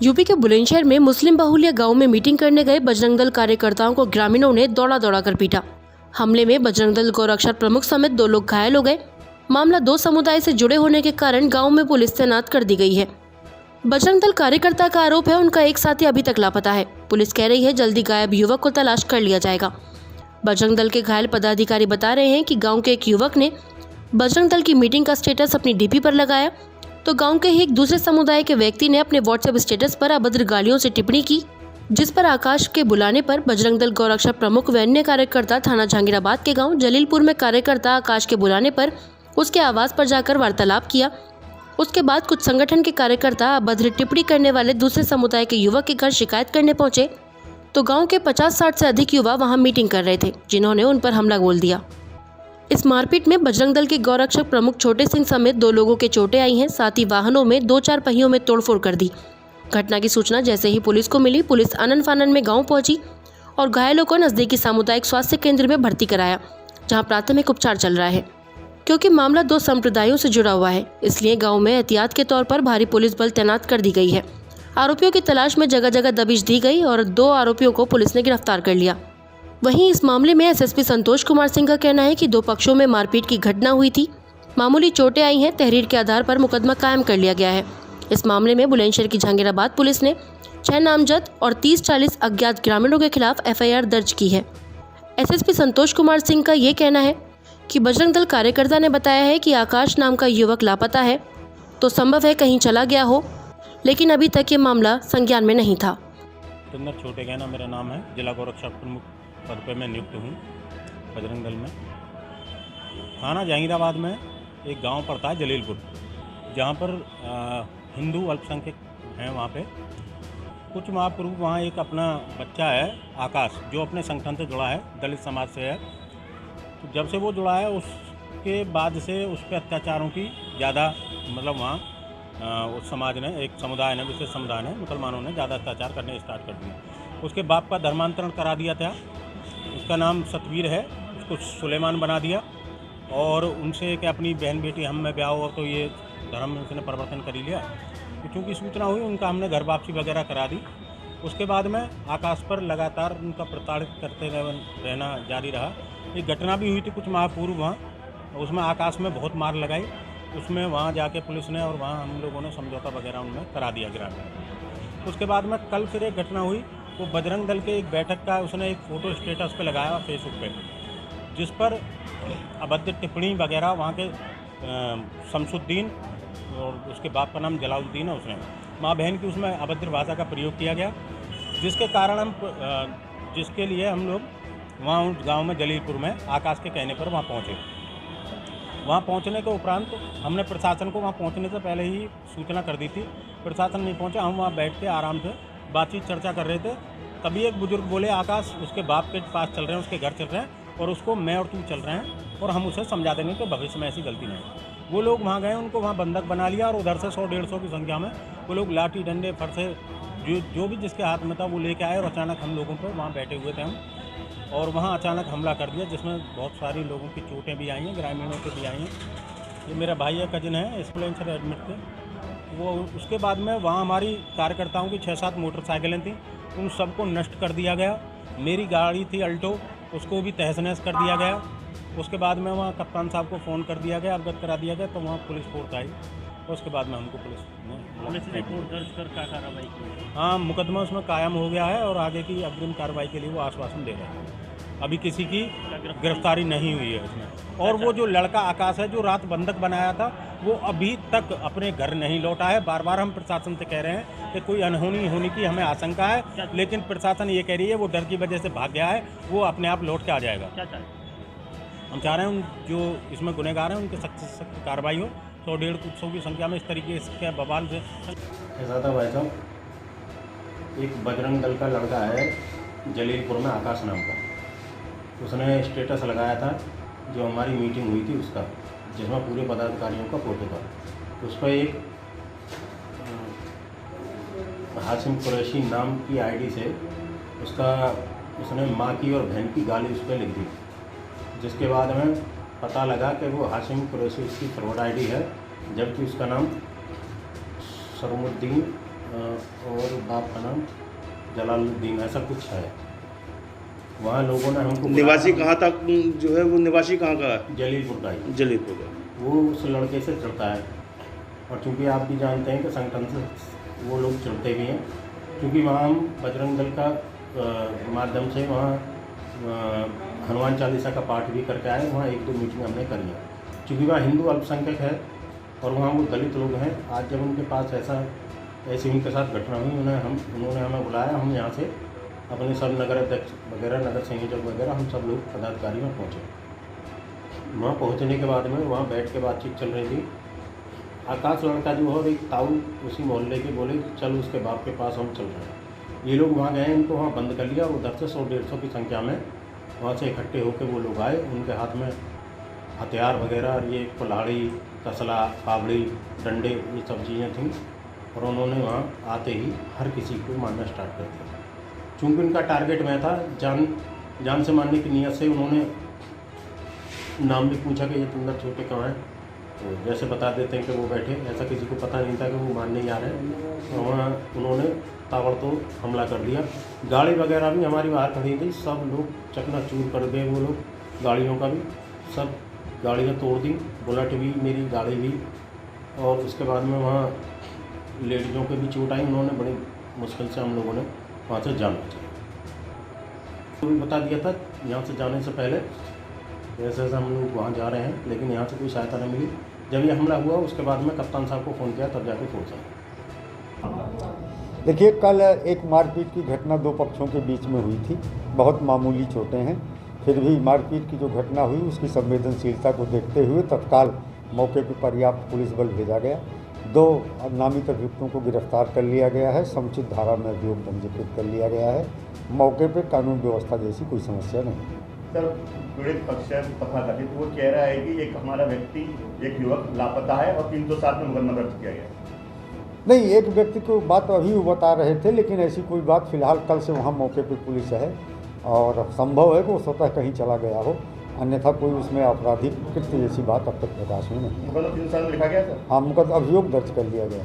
UP के बुलंदशहर में मुस्लिम बहुल्य गांव में मीटिंग करने गए बजरंग दल कार्यकर्ताओं को ग्रामीणों ने दौड़ा दौड़ा कर पीटा। हमले में बजरंग दल गौरक्षा प्रमुख समेत 2 लोग घायल हो गए। मामला 2 समुदाय से जुड़े होने के कारण गांव में पुलिस तैनात कर दी गई है। बजरंग दल कार्यकर्ता का आरोप है उनका एक साथी अभी तक लापता है। पुलिस कह रही है जल्दी गायब युवक को तलाश कर लिया जाएगा। बजरंग दल के घायल पदाधिकारी बता रहे हैं कि गाँव के एक युवक ने बजरंग दल की मीटिंग का स्टेटस अपनी डीपी पर लगाया तो गांव के ही एक दूसरे समुदाय के व्यक्ति ने अपने व्हाट्सएप स्टेटस पर अभद्र गालियों से टिप्पणी की, जिस पर आकाश के बुलाने पर बजरंग दल गौरक्षा प्रमुख व अन्य कार्यकर्ता थाना जहांगीराबाद के गांव जलीलपुर में कार्यकर्ता आकाश के बुलाने पर उसके आवास पर जाकर वार्तालाप किया। उसके बाद कुछ संगठन के कार्यकर्ता अभद्र टिप्पणी करने वाले दूसरे समुदाय के युवक के घर शिकायत करने पहुंचे तो गाँव के 50-60 से अधिक युवा वहाँ मीटिंग कर रहे थे, जिन्होंने उन पर हमला बोल दिया। इस मारपीट में बजरंग दल के गौरक्षक प्रमुख छोटे सिंह समेत 2 लोगों के चोटें आई हैं। साथ ही वाहनों में 2-4 पहियों में तोड़फोड़ कर दी। घटना की सूचना जैसे ही पुलिस को मिली, पुलिस आनन फानन में गांव पहुंची और घायलों को नजदीकी सामुदायिक स्वास्थ्य केंद्र में भर्ती कराया, जहां प्राथमिक उपचार चल रहा है। क्योंकि मामला 2 संप्रदायों से जुड़ा हुआ है, इसलिए गाँव में एहतियात के तौर पर भारी पुलिस बल तैनात कर दी गई है। आरोपियों की तलाश में जगह जगह दबिश दी गई और 2 आरोपियों को पुलिस ने गिरफ्तार कर लिया। वहीं इस मामले में एसएसपी संतोष कुमार सिंह का कहना है कि 2 पक्षों में मारपीट की घटना हुई थी। मामूली चोटें आई हैं। तहरीर के आधार पर मुकदमा कायम कर लिया गया है। इस मामले में बुलंदशहर की जहांगीराबाद पुलिस ने 6 नामजद और 30-40 अज्ञात ग्रामीणों के खिलाफ एफआईआर दर्ज की है। एसएसपी संतोष कुमार सिंह का ये कहना है कि बजरंग दल कार्यकर्ता ने बताया है कि आकाश नाम का युवक लापता है, तो संभव है कहीं चला गया हो, लेकिन अभी तक ये मामला संज्ञान में नहीं था। छोटे गहना मेरा नाम है, जिला गौरक्षा प्रमुख पद पर मैं नियुक्त हूँ बजरंग दल में। थाना जहांगीराबाद में एक गांव पड़ता है जलीलपुर, जहां पर हिंदू अल्पसंख्यक हैं। वहां पे कुछ माह पूर्व वहाँ एक अपना बच्चा है आकाश, जो अपने संगठन से जुड़ा है, दलित समाज से है। तो जब से वो जुड़ा है उसके बाद से उस पर अत्याचारों की ज़्यादा वहाँ उस समाज ने, एक समुदाय ने, विशेष समुदाय ने, मुसलमानों ने ज़्यादा अत्याचार करने स्टार्ट कर दिए। उसके बाप का धर्मांतरण करा दिया था। उसका नाम सतवीर है, उसको सुलेमान बना दिया और उनसे कि अपनी बहन बेटी हम में ब्याह हो तो ये धर्म में उसने परिवर्तन कर ही लिया। तो चूँकि सूचना हुई, उनका हमने घर वापसी वगैरह करा दी। उसके बाद में आकाश पर लगातार उनका प्रताड़ित करते रहना जारी रहा। एक घटना भी हुई थी कुछ माह पूर्व वहाँ, उसमें आकाश में बहुत मार लगाई। उसमें वहाँ जाके पुलिस ने और वहाँ हम लोगों ने समझौता वगैरह उनमें करा दिया ग्रामीण। उसके बाद में कल फिर एक घटना हुई, वो बजरंग दल के एक बैठक का उसने एक फ़ोटो स्टेटस पे लगाया फेसबुक पे, जिस पर अभद्र टिप्पणी वगैरह वहाँ के शमसुद्दीन और उसके बाप का नाम जलालुद्दीन है, उसने माँ बहन की उसमें अभद्र भाषा का प्रयोग किया गया, जिसके कारण जिसके लिए हम लोग वहाँ उस गाँव में जलीलपुर में आकाश के कहने पर वहाँ पहुँचे। वहाँ पहुँचने के उपरांत हमने प्रशासन को वहाँ पहुँचने से पहले ही सूचना कर दी थी। प्रशासन नहीं पहुँचा, हम वहाँ बैठ के आराम से बातचीत चर्चा कर रहे थे। तभी एक बुजुर्ग बोले, आकाश उसके बाप के पास चल रहे हैं, उसके घर चल रहे हैं और उसको मैं और तू चल रहे हैं और हम उसे समझा देंगे कि भविष्य में ऐसी गलती नहीं। वो लोग वहाँ गए, उनको वहाँ बंधक बना लिया और उधर से 100-150 की संख्या में वो लोग लाठी डंडे फरसे जो भी जिसके हाथ में था वो लेके आए और अचानक हम लोगों पर वहाँ बैठे हुए थे हम, और वहाँ अचानक हमला कर दिया, जिसमें बहुत सारी लोगों की चोटें भी आई हैं, ग्रामीणों की भी आई हैं। ये मेरा भाई है, कजिन है, एम्बुलेंस एडमिट थे वो। उसके बाद में वहाँ हमारी कार्यकर्ताओं की 6-7 मोटरसाइकिलें थीं, उन सबको नष्ट कर दिया गया। मेरी गाड़ी थी अल्टो, उसको भी तहस नहस कर दिया गया। उसके बाद में वहाँ कप्तान साहब को फ़ोन कर दिया गया, अवगत करा दिया गया, तो वहाँ पुलिस फोर्स आई। उसके बाद में हमको पुलिस ने रिपोर्ट दर्ज कर क्या कार्रवाई की? हाँ, मुकदमा उसमें कायम हो गया है और आगे की अग्रिम कार्रवाई के लिए वो आश्वासन दे रहे हैं। अभी किसी की गिरफ्तारी नहीं हुई है इसमें। और वो जो लड़का आकाश है, जो रात बंधक बनाया था, वो अभी तक अपने घर नहीं लौटा है। बार बार हम प्रशासन से कह रहे हैं कि कोई अनहोनी होने की हमें आशंका है, लेकिन प्रशासन ये कह रही है वो डर की वजह से भाग गया है, वो अपने आप लौट के आ जाएगा। हम चाह रहे हैं जो इसमें गुनहगार हैं उनके सख्त से सख्त कार्रवाई हो। 100-150 की संख्या में इस तरीके के बवाल से ऐसा था भाई साहब, एक बजरंग दल का लड़का है जलीलपुर में, आकाश नाम का, उसने स्टेटस लगाया था जो हमारी मीटिंग हुई थी उसका, जिसमें पूरे पदाधिकारियों का फोटो था। उस पर एक हाशिम कुरैशी नाम की आईडी से उसने माँ की और बहन की गाली उस पर लिख दी, जिसके बाद में पता लगा कि वो हाशिम कुरैशी उसकी फॉरवर्ड आईडी है, जबकि उसका नाम सरमुद्दीन और बाप का नाम जलालुद्दीन ऐसा कुछ है। वहाँ लोगों ने हमको निवासी कहाँ तक जो है वो निवासी कहाँ का है? जलीलपुर का ही, जलीलपुर का। वो उस लड़के से चढ़ता है। और चूँकि आप भी जानते हैं कि संगठन से वो लोग चढ़ते भी हैं, क्योंकि वहाँ हम बजरंग दल का माध्यम से वहाँ हनुमान चालीसा का पाठ भी करके आए। वहाँ 1-2 मीटिंग हमने करी है। चूँकि वहाँ हिंदू अल्पसंख्यक है और वहाँ वो दलित लोग हैं। आज जब उनके पास ऐसी उनके साथ घटना हुई, उन्होंने हमें बुलाया। हम यहाँ से अपने सब नगर अध्यक्ष वगैरह, नगर संयोजक वगैरह, हम सब लोग पदाधिकारी में पहुँचे। वहाँ पहुँचने के बाद में वहाँ बैठ के बातचीत चल रही थी। आकाश लड़का जो है एक ताऊ उसी मोहल्ले के बोले चल उसके बाप के पास हम चल रहे हैं। ये लोग वहाँ गए, इनको वहाँ बंद कर लिया। उधर से 100-150 की संख्या में वहाँ से इकट्ठे होकर वो लोग आए। उनके हाथ में हथियार वगैरह, ये कुल्हाड़ी, तसला, फावड़ी, डंडे, ये सब चीज़ें थीं। और उन्होंने वहाँ आते ही हर किसी को मारना स्टार्ट कर दिया। चूँकि उनका टारगेट मैं था, जान से मारने की नीयत से उन्होंने नाम भी पूछा कि ये तुम छोटे कहाँ हैं, तो जैसे बता देते हैं कि वो बैठे। ऐसा किसी को पता नहीं था कि वो मारने ही आ रहे हैं। तो वहाँ उन्होंने ताबड़तोड़ हमला कर दिया। गाड़ी वगैरह भी हमारी बाहर खड़ी थी, सब लोग चकनाचूर कर गए। वो लोग गाड़ियों का भी सब गाड़ियाँ तोड़ दी, बुलेट भी, मेरी गाड़ी भी। और उसके बाद में वहाँ लेडीज़ों के भी चोट आई। उन्होंने बड़ी मुश्किल से हम लोगों ने वहाँ से जान बचाई। तो भी बता दिया था यहाँ से जाने से पहले ऐसे हम लोग वहाँ जा रहे हैं, लेकिन यहाँ से कोई सहायता नहीं मिली। जब ये हमला हुआ उसके बाद में कप्तान साहब को फ़ोन किया, तब जाके पहुँचा। देखिए, कल एक मारपीट की घटना 2 पक्षों के बीच में हुई थी। बहुत मामूली चोटें हैं, फिर भी मारपीट की जो घटना हुई उसकी संवेदनशीलता को देखते हुए तत्काल मौके पर पर्याप्त पुलिस बल भेजा गया। 2 नामित अभियुक्तों को गिरफ्तार कर लिया गया है। समुचित धारा में अभियोग पंजीकृत कर लिया गया है। मौके पर कानून व्यवस्था जैसी कोई समस्या नहीं। सर, पीड़ित पक्ष से तथाकथित वो कह रहा है कि एक हमारा व्यक्ति, एक युवक लापता है और 307 में मुकदमा दर्ज किया गया। नहीं, एक व्यक्ति को बात अभी वो बता रहे थे, लेकिन ऐसी कोई बात फिलहाल कल से वहाँ मौके पर पुलिस है और संभव है कि वो स्वतः कहीं चला गया हो, अन्यथा कोई उसमें आपराधिक कृत्य जैसी बात अब तक प्रकाश में नहीं। मुकदमा 307 में लिखा गया सर? हाँ, मुकदमा अभियोग दर्ज कर लिया गया।